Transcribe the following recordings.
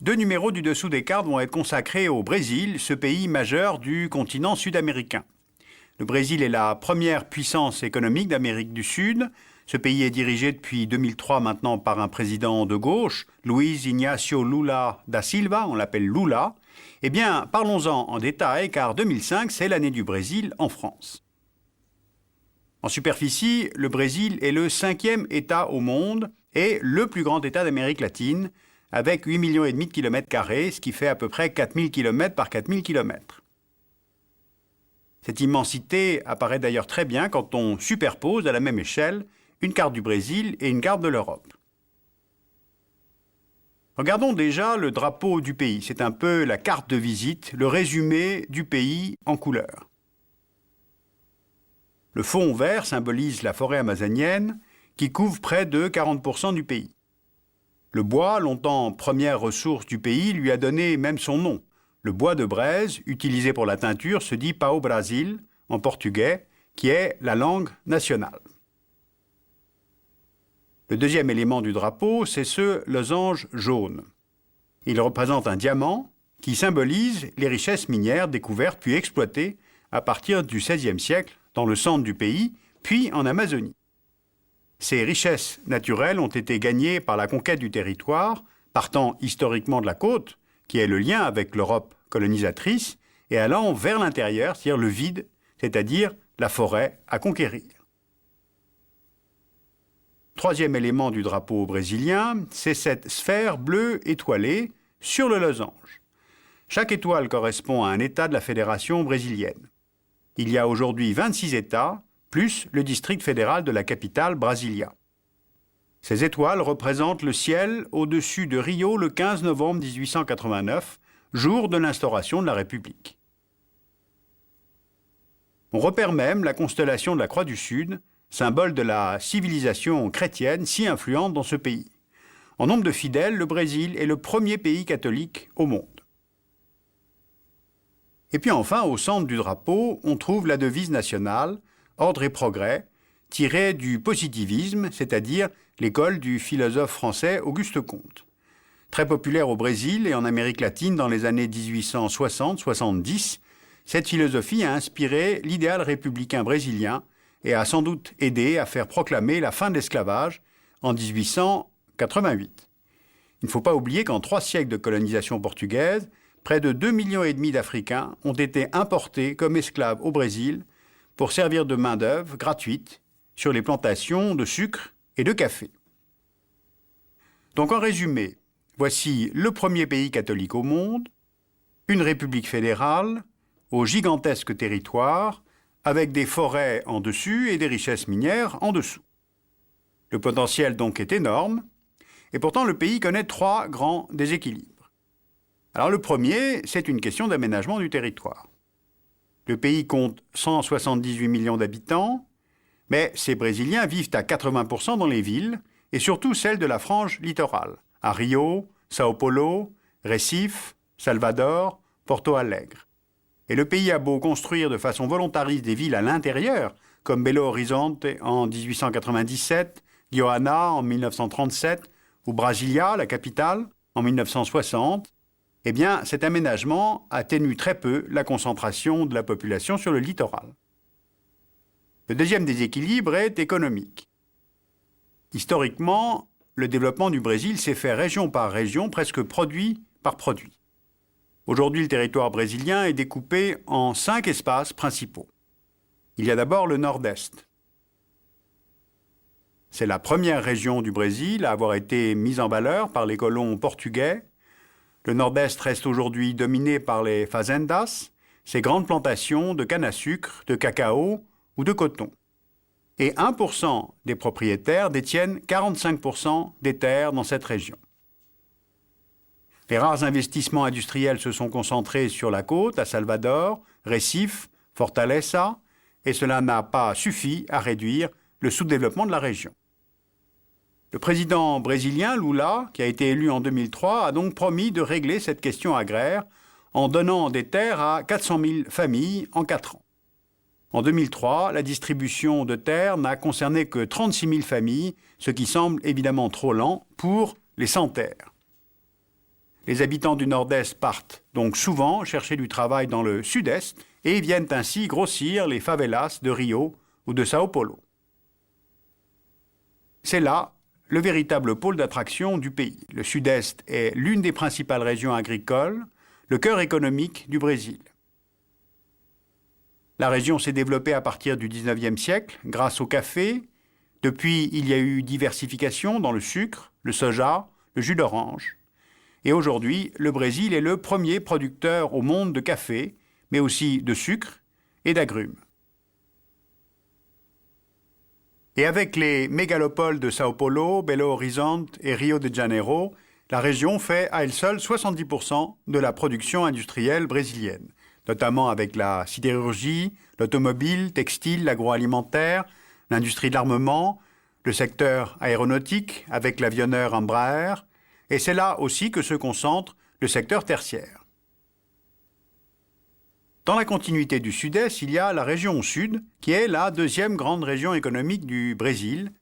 2 numéros du dessous des cartes vont être consacrés au Brésil, ce pays majeur du continent sud-américain. Le Brésil est la première puissance économique d'Amérique du Sud. Ce pays est dirigé depuis 2003 maintenant par un président de gauche, Luiz Inácio Lula da Silva, on l'appelle Lula. Eh bien, parlons-en en détail, car 2005, c'est l'année du Brésil en France. En superficie, le Brésil est le 5e État au monde et le plus grand État d'Amérique latine, avec 8,5 millions de kilomètres carrés, ce qui fait à peu près 4000 km par 4000 km. Cette immensité apparaît d'ailleurs très bien quand on superpose à la même échelle une carte du Brésil et une carte de l'Europe. Regardons déjà le drapeau du pays. C'est un peu la carte de visite, le résumé du pays en couleur. Le fond vert symbolise la forêt amazonienne qui couvre près de 40% du pays. Le bois, longtemps première ressource du pays, lui a donné même son nom. Le bois de braise, utilisé pour la teinture, se dit pau-brasil en portugais, qui est la langue nationale. Le deuxième élément du drapeau, c'est ce losange jaune. Il représente un diamant qui symbolise les richesses minières découvertes puis exploitées à partir du XVIe siècle dans le centre du pays, puis en Amazonie. Ces richesses naturelles ont été gagnées par la conquête du territoire, partant historiquement de la côte, qui est le lien avec l'Europe colonisatrice, et allant vers l'intérieur, c'est-à-dire le vide, c'est-à-dire la forêt à conquérir. Troisième élément du drapeau brésilien, c'est cette sphère bleue étoilée sur le losange. Chaque étoile correspond à un État de la fédération brésilienne. Il y a aujourd'hui 26 États, plus le district fédéral de la capitale, Brasilia. Ces étoiles représentent le ciel au-dessus de Rio le 15 novembre 1889, jour de l'instauration de la République. On repère même la constellation de la Croix du Sud, symbole de la civilisation chrétienne si influente dans ce pays. En nombre de fidèles, le Brésil est le premier pays catholique au monde. Et puis enfin, au centre du drapeau, on trouve la devise nationale, Ordre et progrès, tirée du positivisme, c'est-à-dire l'école du philosophe français Auguste Comte. Très populaire au Brésil et en Amérique latine dans les années 1860-70, cette philosophie a inspiré l'idéal républicain brésilien et a sans doute aidé à faire proclamer la fin de l'esclavage en 1888. Il ne faut pas oublier qu'en 3 siècles de colonisation portugaise, près de 2,5 millions d'Africains ont été importés comme esclaves au Brésil pour servir de main-d'œuvre gratuite sur les plantations de sucre et de café. Donc en résumé, voici le premier pays catholique au monde, une république fédérale, au gigantesque territoire, avec des forêts en dessus et des richesses minières en dessous. Le potentiel donc est énorme, et pourtant le pays connaît 3 grands déséquilibres. Alors le premier, c'est une question d'aménagement du territoire. Le pays compte 178 millions d'habitants, mais ces Brésiliens vivent à 80% dans les villes, et surtout celles de la frange littorale, à Rio, Sao Paulo, Recife, Salvador, Porto Alegre. Et le pays a beau construire de façon volontariste des villes à l'intérieur, comme Belo Horizonte en 1897, Goiânia en 1937, ou Brasilia, la capitale, en 1960, eh bien, cet aménagement atténue très peu la concentration de la population sur le littoral. Le deuxième déséquilibre est économique. Historiquement, le développement du Brésil s'est fait région par région, presque produit par produit. Aujourd'hui, le territoire brésilien est découpé en 5 espaces principaux. Il y a d'abord le nord-est. C'est la première région du Brésil à avoir été mise en valeur par les colons portugais. Le nord-est reste aujourd'hui dominé par les fazendas, ces grandes plantations de canne à sucre, de cacao ou de coton. Et 1% des propriétaires détiennent 45% des terres dans cette région. Les rares investissements industriels se sont concentrés sur la côte, à Salvador, Recife, Fortaleza, et cela n'a pas suffi à réduire le sous-développement de la région. Le président brésilien, Lula, qui a été élu en 2003, a donc promis de régler cette question agraire en donnant des terres à 400 000 familles en 4 ans. En 2003, la distribution de terres n'a concerné que 36 000 familles, ce qui semble évidemment trop lent pour les sans-terres. Les habitants du Nord-Est partent donc souvent chercher du travail dans le Sud-Est et viennent ainsi grossir les favelas de Rio ou de Sao Paulo. C'est là le véritable pôle d'attraction du pays. Le Sud-Est est l'une des principales régions agricoles, le cœur économique du Brésil. La région s'est développée à partir du XIXe siècle grâce au café. Depuis, il y a eu diversification dans le sucre, le soja, le jus d'orange. Et aujourd'hui, le Brésil est le premier producteur au monde de café, mais aussi de sucre et d'agrumes. Et avec les mégalopoles de Sao Paulo, Belo Horizonte et Rio de Janeiro, la région fait à elle seule 70% de la production industrielle brésilienne, notamment avec la sidérurgie, l'automobile, textile, l'agroalimentaire, l'industrie de l'armement, le secteur aéronautique avec l'avionneur Embraer, et c'est là aussi que se concentre le secteur tertiaire. Dans la continuité du Sud-Est, il y a la région Sud, qui est la deuxième grande région économique du Brésil,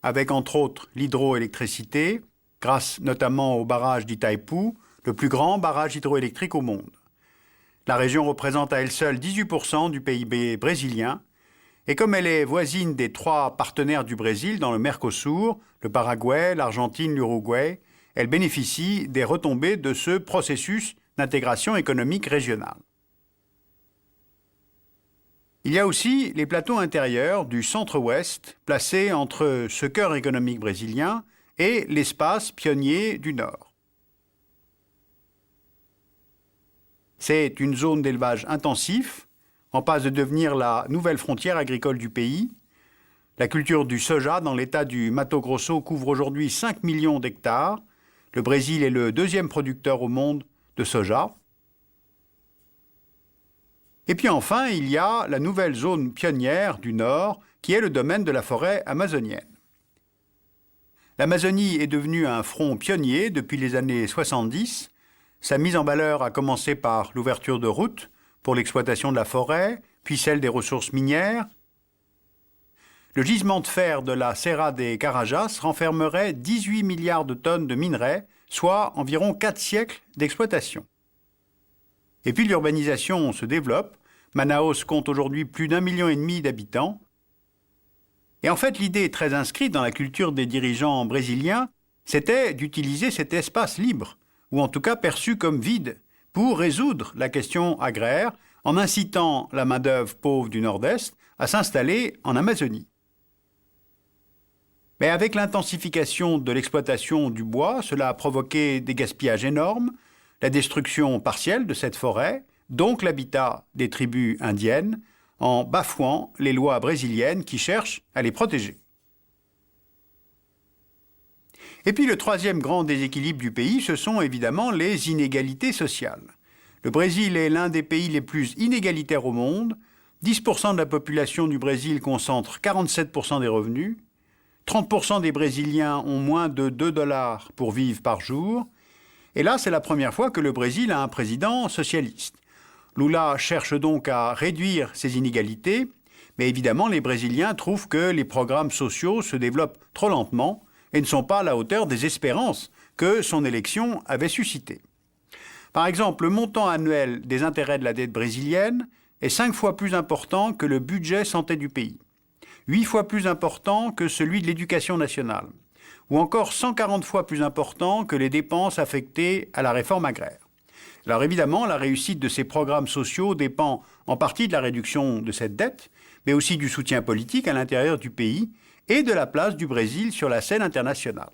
avec entre autres l'hydroélectricité, grâce notamment au barrage d'Itaipu, le plus grand barrage hydroélectrique au monde. La région représente à elle seule 18% du PIB brésilien, et comme elle est voisine des 3 partenaires du Brésil dans le Mercosur, le Paraguay, l'Argentine, l'Uruguay, elle bénéficie des retombées de ce processus d'intégration économique régionale. Il y a aussi les plateaux intérieurs du centre-ouest, placés entre ce cœur économique brésilien et l'espace pionnier du Nord. C'est une zone d'élevage intensif, en passe de devenir la nouvelle frontière agricole du pays. La culture du soja dans l'état du Mato Grosso couvre aujourd'hui 5 millions d'hectares. Le Brésil est le deuxième producteur au monde de soja. Et puis enfin, il y a la nouvelle zone pionnière du Nord, qui est le domaine de la forêt amazonienne. L'Amazonie est devenue un front pionnier depuis les années 70. Sa mise en valeur a commencé par l'ouverture de routes pour l'exploitation de la forêt, puis celle des ressources minières. Le gisement de fer de la Serra des Carajás renfermerait 18 milliards de tonnes de minerais, soit environ 4 siècles d'exploitation. Et puis l'urbanisation se développe. Manaus compte aujourd'hui plus d'1,5 million d'habitants. Et en fait, l'idée très inscrite dans la culture des dirigeants brésiliens, c'était d'utiliser cet espace libre, ou en tout cas perçu comme vide, pour résoudre la question agraire en incitant la main-d'œuvre pauvre du Nord-Est à s'installer en Amazonie. Mais avec l'intensification de l'exploitation du bois, cela a provoqué des gaspillages énormes, la destruction partielle de cette forêt, donc l'habitat des tribus indiennes, en bafouant les lois brésiliennes qui cherchent à les protéger. Et puis le troisième grand déséquilibre du pays, ce sont évidemment les inégalités sociales. Le Brésil est l'un des pays les plus inégalitaires au monde. 10% de la population du Brésil concentre 47% des revenus. 30% des Brésiliens ont moins de 2 $ pour vivre par jour. Et là, c'est la première fois que le Brésil a un président socialiste. Lula cherche donc à réduire ces inégalités, mais évidemment, les Brésiliens trouvent que les programmes sociaux se développent trop lentement et ne sont pas à la hauteur des espérances que son élection avait suscitées. Par exemple, le montant annuel des intérêts de la dette brésilienne est 5 fois plus important que le budget santé du pays, 8 fois plus important que celui de l'éducation nationale, ou encore 140 fois plus important que les dépenses affectées à la réforme agraire. Alors évidemment, la réussite de ces programmes sociaux dépend en partie de la réduction de cette dette, mais aussi du soutien politique à l'intérieur du pays et de la place du Brésil sur la scène internationale.